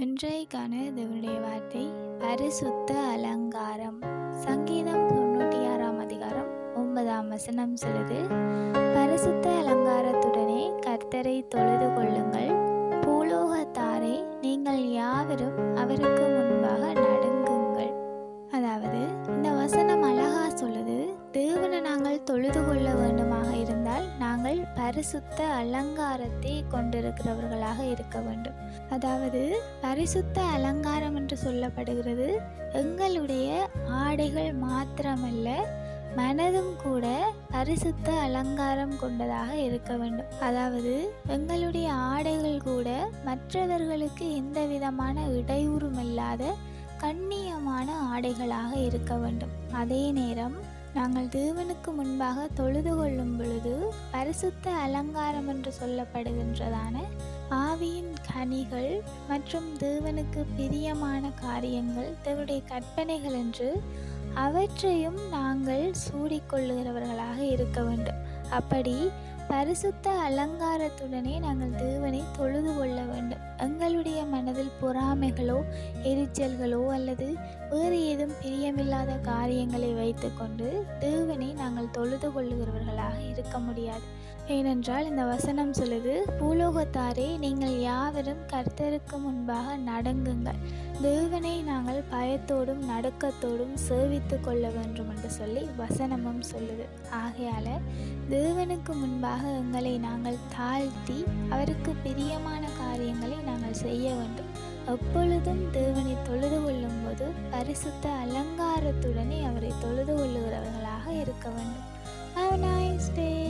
இன்றைக்கான தேவனுடைய வார்த்தை பரிசுத்த அலங்காரம். சங்கீதம் 96 அதிகாரம் 9 வசனம் சொல்லுது, பரிசுத்த அலங்காரத்துடனே கர்த்தரை தொழுது கொள்ளுங்கள், பூலோகத்தாரே நீங்கள் யாவரும் அவருக்கு முன்பாக நடுங்குங்கள். அதாவது இந்த வசனம் அழகா சொல்லுது, தேவனை நாங்கள் தொழுது கொள்ள வேண்டுமாக இருந்தால் நாங்கள் பரிசுத்த அலங்காரத்தை கொண்டிருக்கிறவர்களாக இருக்க வேண்டும். அதாவது பரிசுத்த அலங்காரம் என்று சொல்லப்படுகிறது எங்களுடைய ஆடைகள் மாத்திரமல்ல, மனதும் கூட பரிசுத்த அலங்காரம் கொண்டதாக இருக்க வேண்டும். அதாவது எங்களுடைய ஆடைகள் கூட மற்றவர்களுக்கு எந்த விதமான இடையூறும் இல்லாத கண்ணியமான ஆடைகளாக இருக்க வேண்டும். அதே நேரம் நாங்கள் தேவனுக்கு முன்பாக தொழுது கொள்ளும் பொழுது பரிசுத்த அலங்காரம் என்று சொல்லப்படுகின்றதான ஆவியின் கனிகள் மற்றும் தேவனுக்கு பிரியமான காரியங்கள், தேவனுடைய கற்பனைகள் என்று அவற்றையும் நாங்கள் சூடிக்கொள்ளுகிறவர்களாக இருக்க வேண்டும். அப்படி பரிசுத்த அலங்காரத்துடனே நாங்கள் தேவனை தொழுது கொள்ள வேண்டும். எங்களுடைய மனதில் பொறாமைகளோ எரிச்சல்களோ அல்லது வேறு ஏதும் பிரியமில்லாத காரியங்களை வைத்துக்கொண்டு தேவனை நாங்கள் தொழுது கொள்ளுகிறவர்களாக இருக்க முடியாது. ஏனென்றால் இந்த வசனம் சொல்லுது, பூலோகத்தாரே நீங்கள் யாவரும் கர்த்தருக்கு முன்பாக நடுங்குங்கள், தேவனை நாங்கள் பயத்தோடும் நடுக்கத்தோடும் சேவித்து கொள்ள வேண்டும் என்று சொல்லி வசனமும் சொல்லுது. ஆகையால தேவனுக்கு முன்பாக எங்களை நாங்கள் தாழ்த்தி அவருக்கு பிரியமான காரியங்களை நாங்கள் செய்ய வேண்டும். எப்பொழுதும் தேவனை தொழுது கொள்ளும் போது பரிசுத்த அலங்காரத்துடனே அவரை தொழுது கொள்ளுகிறவர்களாக இருக்க வேண்டும். Have a nice day.